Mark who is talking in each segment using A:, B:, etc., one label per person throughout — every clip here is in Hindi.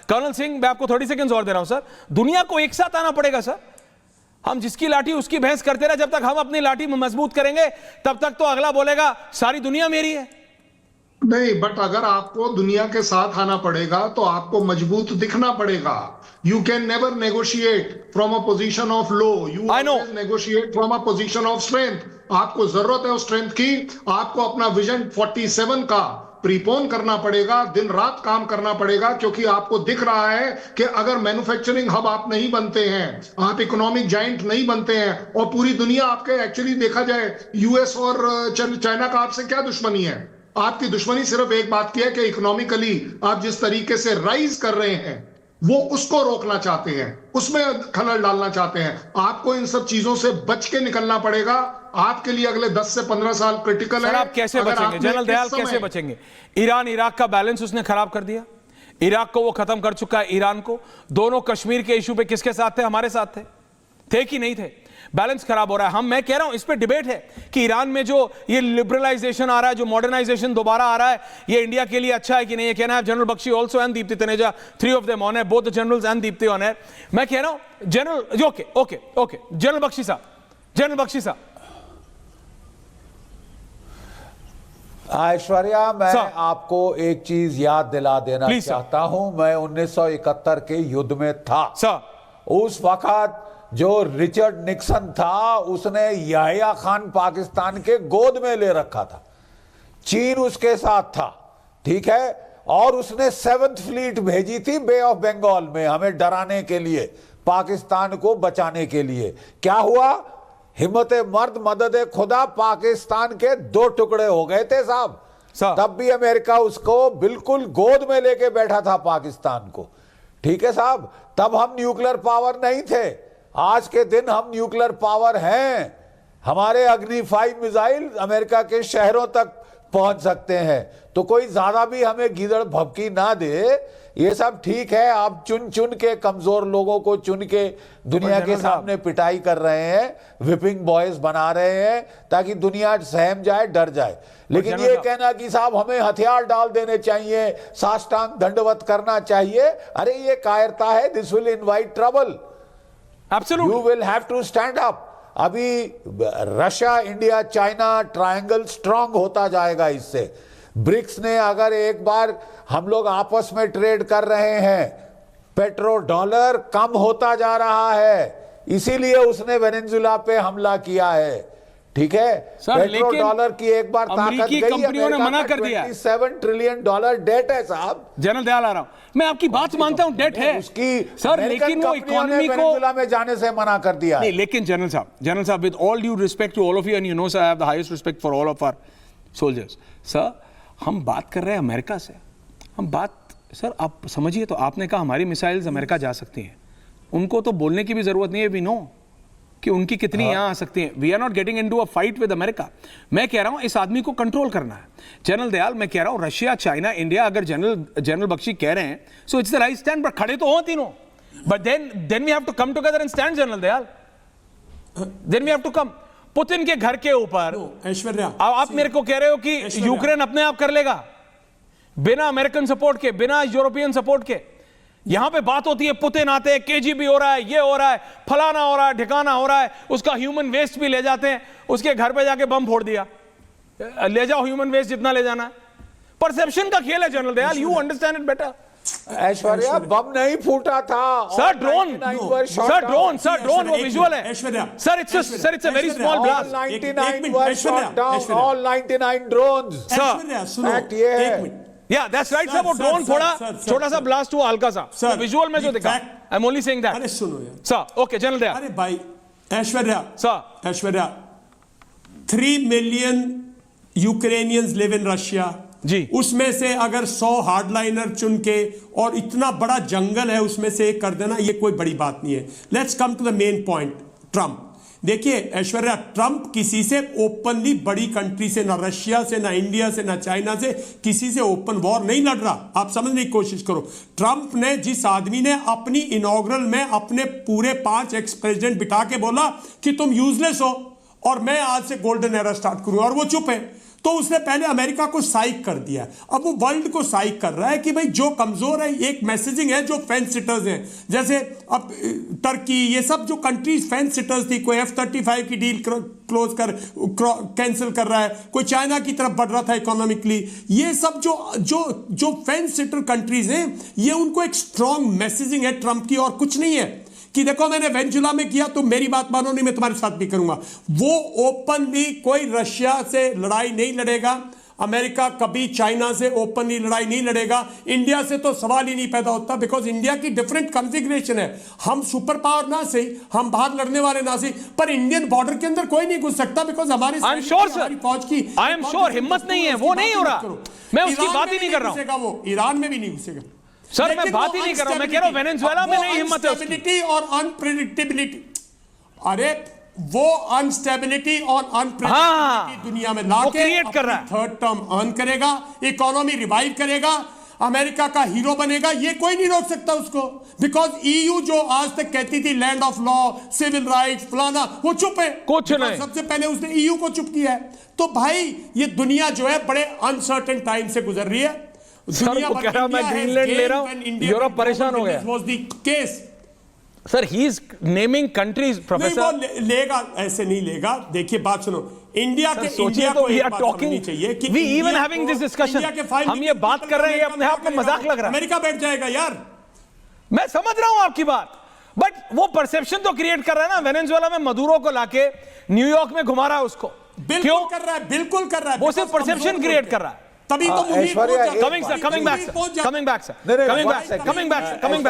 A: कर्नल सिंह, मैं आपको 30 सेकंड्स और दे रहा हूं सर। दुनिया को एक साथ आना पड़ेगा सर। हम जिसकी लाठी उसकी भैंस करते रहे, जब तक हम अपनी लाठी मजबूत करेंगे तब तक तो अगला बोलेगा सारी दुनिया मेरी है।
B: नहीं, बट अगर आपको दुनिया के साथ आना पड़ेगा तो आपको मजबूत दिखना पड़ेगा। You can never negotiate from a position of low, you always negotiate from a position of strength. आपको जरूरत है उस स्ट्रेंथ की। आपको अपना विजन 47 का प्रीपोन करना पड़ेगा, दिन रात काम करना पड़ेगा, क्योंकि आपको दिख रहा है कि अगर मैन्युफैक्चरिंग हब आप नहीं बनते हैं, आप इकोनॉमिक जाइंट नहीं बनते हैं, और पूरी दुनिया आपके, एक्चुअली देखा जाए यूएस और चाइना का आपसे क्या दुश्मनी है? आपकी दुश्मनी सिर्फ एक बात की है कि इकोनॉमिकली आप जिस तरीके से राइज कर रहे हैं वो उसको रोकना चाहते हैं, उसमें खलल डालना चाहते हैं। आपको इन सब चीजों से बच के निकलना पड़ेगा। आपके लिए अगले 10 से 15 साल क्रिटिकल है।
A: आप कैसे बचेंगे जनरल दयाल, कैसे बचेंगे? ईरान इराक का बैलेंस उसने खराब कर दिया। इराक को वो खत्म कर चुका है, ईरान को। दोनों कश्मीर के इशू पे किसके साथ थे? हमारे साथ थे कि नहीं थे? बैलेंस खराब हो रहा है। मैं कह रहा हूं इस पे डिबेट है कि ईरान में जो ये लिबरलाइजेशन आ रहा है, जो मॉडर्नाइजेशन दोबारा आ रहा है, ये इंडिया के लिए अच्छा है कि नहीं? कहना है general Bakshi also and Deepti Taneja, 3 of them on air, both the generals and Deepti on air. मैं कह रहा हूं जनरल, ओके जनरल बख्शी साहब,
C: ऐश्वर्या, मैं आपको एक चीज याद दिला देना चाहता हूं। मैं 1971 के युद्ध में था सर। उस वक्त जो रिचर्ड निक्सन था उसने याहिया खान पाकिस्तान के गोद में ले रखा था, चीन उसके साथ था, ठीक है, और उसने 7th फ्लीट भेजी थी बे ऑफ बंगाल में हमें डराने के लिए, पाकिस्तान को बचाने के लिए। क्या हुआ? हिम्मत मर्द मदद खुदा, पाकिस्तान के 2 टुकड़े हो गए थे साहब। तब भी अमेरिका उसको बिल्कुल गोद में लेके बैठा था पाकिस्तान को, ठीक है साहब। तब हम न्यूक्लियर पावर नहीं थे, आज के दिन हम न्यूक्लियर पावर हैं। हमारे अग्नि 5 मिसाइल अमेरिका के शहरों तक पहुंच सकते हैं। तो कोई ज्यादा भी हमें गीदड़ भभकी ना दे। ये सब ठीक है, आप चुन चुन के कमजोर लोगों को चुन के दुनिया के सामने पिटाई कर रहे हैं, विपिंग बॉयज बना रहे हैं ताकि दुनिया सहम जाए, डर जाए। लेकिन ये कहना कि साहब हमें हथियार डाल देने चाहिए, साष्टांग दंडवत करना चाहिए, अरे ये कायरता है। This will invite trouble.
A: Absolutely.
C: You will have to stand up. अभी Russia, India, China triangle strong होता जाएगा इससे। ब्रिक्स ने अगर एक बार, हम लोग आपस में ट्रेड कर रहे हैं, पेट्रो डॉलर कम होता जा रहा है, इसीलिए उसने वेनेजुला पे हमला किया है, ठीक है। पेट्रो डॉलर की एक बार ताकत गई,
A: कंपनियों ने मना कर दिया।
C: 27 ट्रिलियन डॉलर डेट है साहब।
A: जनरल दयाल आ रहा हूं, मैं आपकी बात मानता हूं, डेट है
C: उसकी
A: सर, लेकिन वो इकोनॉमी को
C: में जाने से मना कर दिया
A: नहीं। लेकिन जनरल साहब with all due respect to all of you, and you know sir I have the highest respect for all of our soldiers sir, हम बात कर रहे हैं अमेरिका से। हम बात, सर आप समझिए, तो आपने कहा हमारी मिसाइल्स अमेरिका जा सकती हैं, उनको तो बोलने की भी जरूरत नहीं है, वी नो कि उनकी कितनी यहां आ सकती हैं। We are not getting into a fight with America. मैं कह रहा हूं इस आदमी को कंट्रोल करना है। जनरल दयाल, मैं कह रहा हूं रशिया, चाइना, इंडिया, अगर जनरल बख्शी कह रहे हैं so it's the right stand, but खड़े तो हो तीनों, but then we have to come together and stand. General Dayal, then we have to come. Putin के घर के ऊपर
D: ऐश्वर्या,
A: आप मेरे को कह रहे हो कि यूक्रेन अपने आप कर लेगा बिना अमेरिकन सपोर्ट के, बिना यूरोपियन सपोर्ट के? यहां पे बात होती है, पुतिन आते हैं, केजीबी हो रहा है, ये हो रहा है, फलाना हो रहा है, ठिकाना हो रहा है, उसका ह्यूमन वेस्ट भी ले जाते हैं, उसके घर पे जाके बम फोड़ दिया। ले जाओ ह्यूमन वेस्ट जितना ले जाना है। परसेप्शन का खेल है general Dayal, you understand it better.
C: Aishwarya, bomb नहीं फूटा था
A: सर, ड्रोन वो विजुअल है sir, it's a very small blast.
C: 99 were shot down, all 99 drones।
D: Fact
C: ये है।
A: Yeah, that's right sir, वो ड्रोन थोड़ा छोटा सा ब्लास्ट हुआ, हल्का सा, विजुअल में जो दिखा। I am only saying that.
D: अरे सुनो यार
A: सर, ओके जनरल दयाल।
D: अरे भाई Aishwarya
A: sir,
D: Aishwarya, 3 million Ukrainians live in Russia
A: जी,
D: उसमें से अगर 100 हार्डलाइनर चुन के, और इतना बड़ा जंगल है उसमें से एक कर देना, ये कोई बड़ी बात नहीं है। Let's come to the main point. Trump, देखिए ऐश्वर्या, ट्रंप किसी से ओपनली, बड़ी कंट्री से, ना रशिया से, ना इंडिया से, ना चाइना से, किसी से ओपन वॉर नहीं लड़ रहा। आप समझने की कोशिश करो। ट्रंप ने, जिस आदमी ने अपनी इनॉग्रल में अपने पूरे 5 एक्स प्रेसिडेंट बिठा के बोला कि तुम यूजलेस हो और मैं आज से गोल्डन एरा स्टार्ट करूं, और वो चुप है, तो उसने पहले अमेरिका को साइक कर दिया, अब वो वर्ल्ड को साइक कर रहा है कि भाई जो कमजोर है, एक मैसेजिंग है जो फेंस सिटर्स हैं, जैसे अब टर्की, ये सब जो कंट्रीज फेंस सिटर्स थी, कोई F-35 की डील क्लोज कैंसिल कर रहा है, कोई चाइना की तरफ बढ़ रहा था इकोनॉमिकली, ये सब जो फेंस सिटर कंट्रीज हैं, ये उनको एक स्ट्रॉन्ग मैसेजिंग है ट्रंप की, और कुछ नहीं है कि देखो मैंने वेनेजुएला में किया तो मेरी बात मानो, नहीं मैं तुम्हारे साथ भी करूंगा। वो ओपनली कोई रशिया से लड़ाई नहीं लड़ेगा, अमेरिका कभी चाइना से ओपनली लड़ाई नहीं लड़ेगा, इंडिया से तो सवाल ही नहीं पैदा होता, बिकॉज इंडिया की डिफरेंट कॉन्फ़िगरेशन है। हम सुपर पावर ना सही, हम बाहर लड़ने वाले ना सही, पर इंडियन बॉर्डर के अंदर कोई नहीं घुस सकता, बिकॉज हमारी फौज की
A: हिम्मत नहीं है, वो नहीं हो रहा, मैं उसकी बात ही नहीं कर रहा हूं।
D: वो ईरान में भी नहीं घुसेगा
A: सर, मैं बात ही नहीं कर रहा हूं, मैं कह रहा हूं वेनेजुएला में नहीं हिम्मत है
D: उसकी। और अनप्रेडिक्टेबिलिटी, अरे वो अनस्टेबिलिटी और अनप्रेडिक्टेबिलिटी दुनिया में लाके
A: क्रिएट कर रहा है,
D: थर्ड टर्म अर्न करेगा, इकोनॉमी रिवाइव करेगा, अमेरिका का हीरो बनेगा, ये कोई नहीं रोक सकता उसको, बिकॉज ईयू जो आज तक कहती थी land of law, civil rights, फलाना, वो चुप है,
A: कुछ नहीं,
D: सबसे पहले उसने ईयू को चुप किया है। तो भाई ये दुनिया जो है बड़े अनसर्टेन टाइम से गुजर रही है।
A: सर वो कह रहा मैं ग्रीनलैंड ले रहा हूं, यूरोप परेशान हो गया।
D: Was the case
A: sir, he is naming countries. Professor
D: नहीं, वो लेगा, ऐसे नहीं लेगा। देखिए बात सुनो, इंडिया के
A: सोचिए तो we are talking, we even having this discussion, हम ये बात कर रहे हैं, अपने आप में मजाक लग रहा है।
D: अमेरिका बैठ जाएगा यार,
A: मैं समझ रहा हूं आपकी बात, बट वो परसेप्शन तो क्रिएट कर रहा है ना। वेनेजुएला में मदुरो को लाके न्यूयॉर्क में घुमा रहा है उसको,
D: बिल्कुल कर रहा है, बिल्कुल कर रहा है,
A: वो सिर्फ परसेप्शन क्रिएट कर रहा है।
D: तभी तो
A: coming back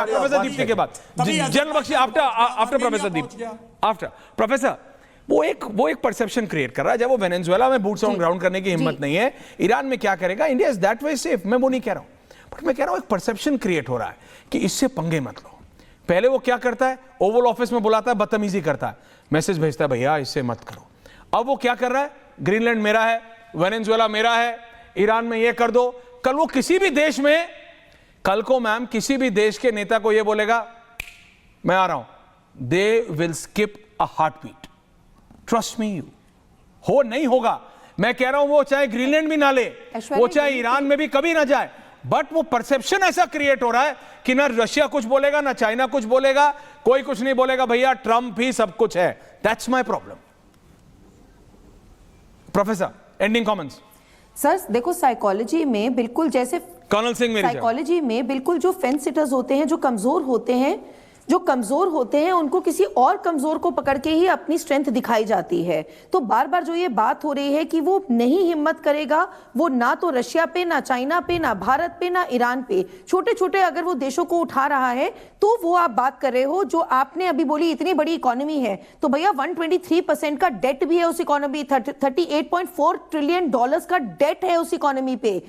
A: प्रोफेसर दीप्ति के बाद, general Bakshi after professor Deepti, after professor, वो एक परसेप्शन क्रिएट कर रहा है। जब वो वेनेजुएला में बूट्स ऑन ग्राउंड करने की हिम्मत नहीं है, ईरान में क्या करेगा? India is that way safe, मैं वो नहीं कह रहा हूं, बट मैं कह रहा हूं एक परसेप्शन क्रिएट हो रहा है कि इससे पंगे मत लो। पहले वो क्या करता है, ओवल ऑफिस में बुलाता है, बदतमीजी करता है, मैसेज भेजता है भैया इससे मत करो। अब वो क्या कर रहा है, ग्रीनलैंड मेरा है, वेनेजुएला मेरा है, ईरान में ये कर दो। कल वो किसी भी देश में, कल को मैम किसी भी देश के नेता को ये बोलेगा मैं आ रहा हूं, they will skip a heart beat, trust me, हो नहीं होगा। मैं कह रहा हूं वो चाहे ग्रीनलैंड भी ना ले, वो चाहे ईरान में भी कभी ना जाए, बट वो परसेप्शन ऐसा क्रिएट हो रहा है कि ना रशिया कुछ बोलेगा, ना चाइना कुछ बोलेगा, कोई कुछ नहीं बोलेगा, भैया ट्रंप ही सब कुछ है। That's my problem. Professor, ending comments.
E: Sir देखो, साइकोलॉजी में बिल्कुल जैसे
A: कर्नल सिंह, मेरी
E: साइकोलॉजी में बिल्कुल जो फेंस सिटर्स होते हैं, जो कमजोर होते हैं उनको किसी और कमजोर को पकड़ के ही अपनी स्ट्रेंथ दिखाई जाती है। तो बार बार जो ये बात हो रही है कि वो नहीं हिम्मत करेगा, वो ना तो रशिया पे, ना चाइना पे, ना भारत पे, ना ईरान पे, छोटे छोटे अगर वो देशों को उठा रहा है, तो वो आप बात कर रहे हो जो आपने अभी बोली इतनी बड़ी इकोनॉमी है, तो भैया 123% का डेट भी है उस इकोनॉमी, $38.4 ट्रिलियन का डेट है उस इकोनॉमी पे।